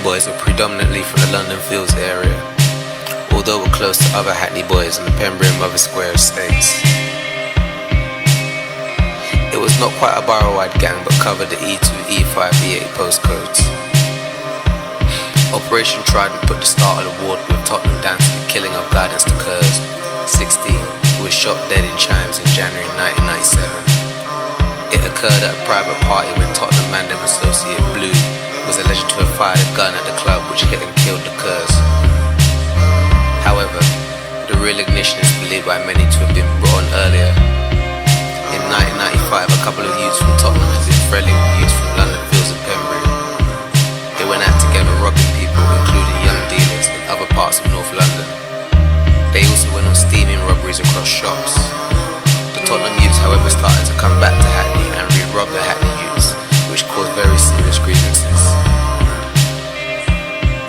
boys were predominantly from the London Fields area, although were close to other Hackney boys in the Pembury and Mother Square estates. It was not quite a borough-wide gang, but covered the E2, E5, E8 postcodes. Operation Trident put the start of the war with Tottenham down to the killing of Guidance to Kurz, 16, who was shot dead in Chimes in January 1997. It occurred at a private party when Tottenham Mandem associate Blue was alleged to have fired a gun at the club which hit and killed the Kurz. However, the real ignition is believed by many to have been brought on earlier. In 1995, a couple of youths from Tottenham had been friendly with youths from London Fields and Pembury. They went out together robbing people, including young dealers in other parts of North London. They also went on steaming robberies across shops. The Tottenham youths, however, started to come back to Hackney and re-rob the Hackney youths, which caused very serious grievances.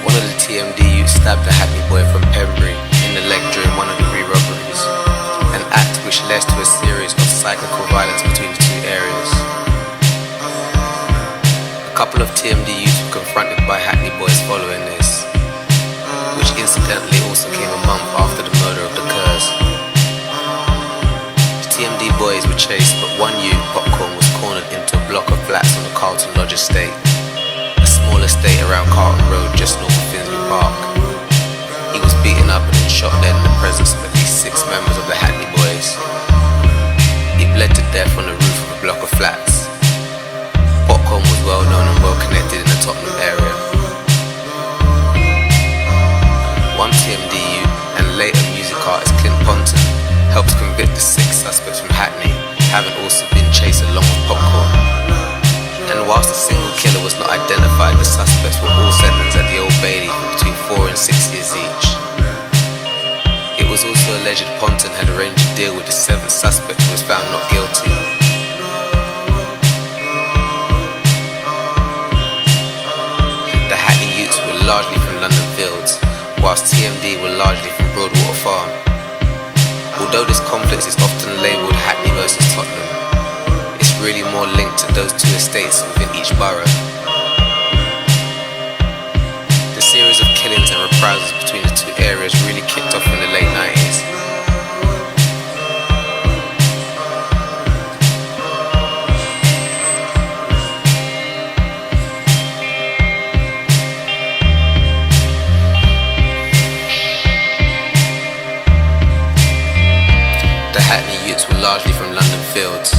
One of the TMD youths stabbed a Hackney boy from Pembury in the leg during one of the re-robberies, an act which led to a series of cyclical violence between the two areas. A couple of TMD youths were confronted by Hackney boys following this, which incidentally also came a month after the murder of the Kurz. The TMD boys were chased, but one youth, Popcorn, was cornered into a block of flats on the Carlton Lodge estate, a small estate around Carlton Road just north of Finsbury Park. He was beaten up and then shot dead in the presence of at least 6 members of the Hackney boys. He bled to death on the roof of a block of flats. Popcorn was well known and well connected in the Tottenham area. One TMD youth and later music artist Clint Ponton helped convict the 6 suspects from Hackney, having also been chased along with Popcorn. And whilst the single killer was not identified, the suspects were all sentenced at the Old Bailey for between 4 and 6 years each. It was also alleged Ponton had arranged a deal with the 7th suspect who was found not guilty. The Hackney youths were largely from London Fields, whilst TMD were largely from Broadwater Farm. Although this conflict is often labelled Hackney versus Tottenham, it's really more linked to those 2 estates within each borough. The series of killings and reprisals between the 2 areas really kicked off in the late 90s. The Hackney youths were largely from London Fields,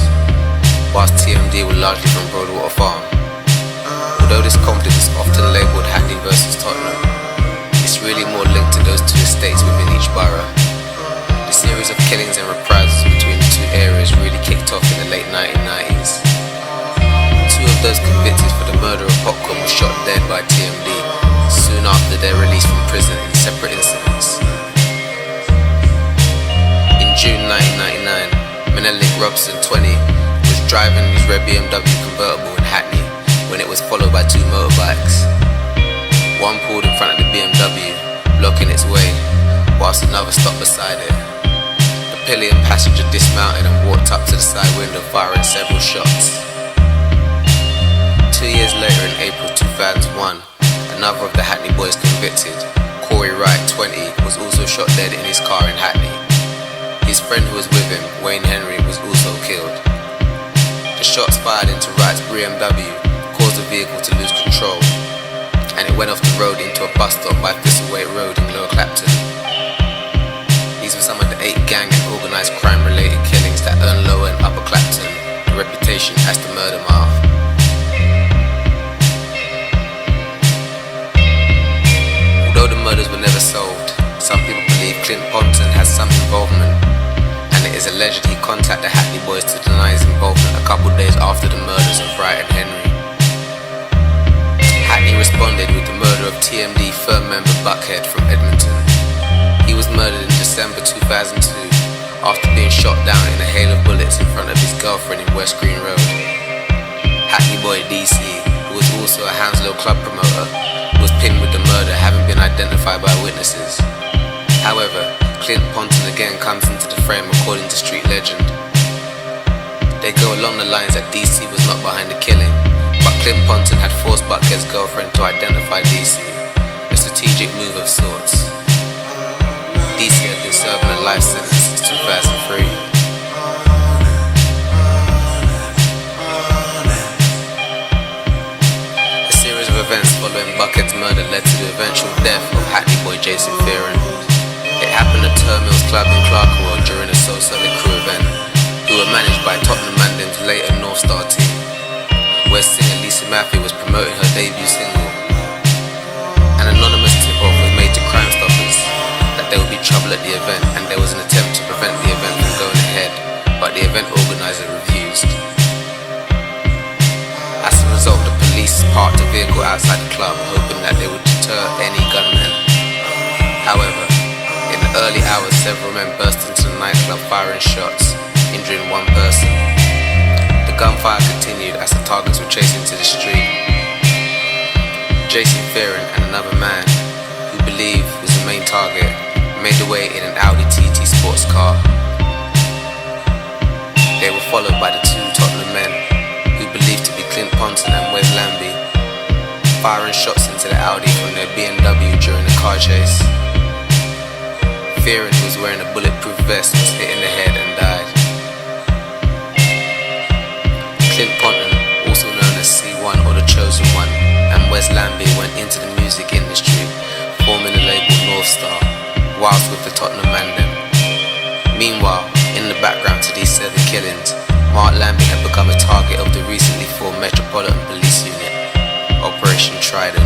whilst TMD were largely from Broadwater Farm. Although this conflict is often labelled Hackney versus Tottenham, it's really more linked to those 2 estates within each borough. The series of killings and reprisals between the 2 areas really kicked off in the late 1990s. 2 of those convicted for the murder of Popcorn were shot dead by TMD soon after their release from prison in separate incidents. In June 1999, Menelik Robson, 20, was driving his red BMW convertible in Hackney when it was followed by 2 motorbikes. One pulled in front of the BMW, blocking its way, whilst another stopped beside it. The pillion passenger dismounted and walked up to the side window, firing several shots. 2 years later, in April 2001, another of the Hackney boys convicted, Corey Wright, 20, was also shot dead in his car in Hackney. His friend who was with him, Wayne Henry, was also killed. The shots fired into Wright's BMW caused the vehicle to lose control, and it went off the road into a bus stop by Thistlewaite Road in Lower Clapton. These were some of the 8 gang and organised crime-related killings that earned Lower and Upper Clapton a reputation as the murder mile. Although the murders were never solved, some people believe Clint Ponton has some involvement, and it is alleged he contacted the Hackney boys to deny his involvement a couple days after the murders of Wright and Henry. Hackney responded with the murder of TMD firm member Buckhead from Edmonton. He was murdered in December 2002 after being shot down in a hail of bullets in front of his girlfriend in West Green Road. Hackney boy DC, who was also a Hounslow club promoter, was pinned with the murder, having been identified by witnesses. However, Clint Ponton again comes into the frame according to street legend. They go along the lines that DC was not behind the killing, but Clint Ponton had forced Buckhead's girlfriend to identify DC, a strategic move of sorts. DC had been serving a life sentence since 2003. A series of events following Buckhead's murder led to the eventual death of Hackney boy Jason Fearon. It happened at Turmill's Club in Clerkenwell during a Soul-Solid crew event, who were managed by Tottenham Manden's later North Star team, where singer Lisa Maffey was promoting her debut single. An anonymous tip-off was made to Crime Stoppers that there would be trouble at the event, and there was an attempt to prevent the event from going ahead, but the event organizer refused. As a result, the police parked a vehicle outside the club, hoping that they would deter any gunmen. However, in the early hours, several men burst into the nightclub firing shots, injuring one person. The gunfire continued as the targets were chased into the street. Jason Fearon and another man, who believed was the main target, made their way in an Audi TT sports car. They were followed by the two Tottenham men, who believed to be Clint Ponton and Wes Lambie, firing shots into the Audi from their BMW during the car chase. Fearon, who was wearing a bulletproof vest, was hit in the head and died. Clint Ponton, also known as C1 or the Chosen One, and Wes Lambie went into the music industry, forming the label North Star, whilst with the Tottenham Manden. Meanwhile, in the background to these 7 killings, Mark Lambie had become a target of the recently formed Metropolitan Police Unit, Operation Trident.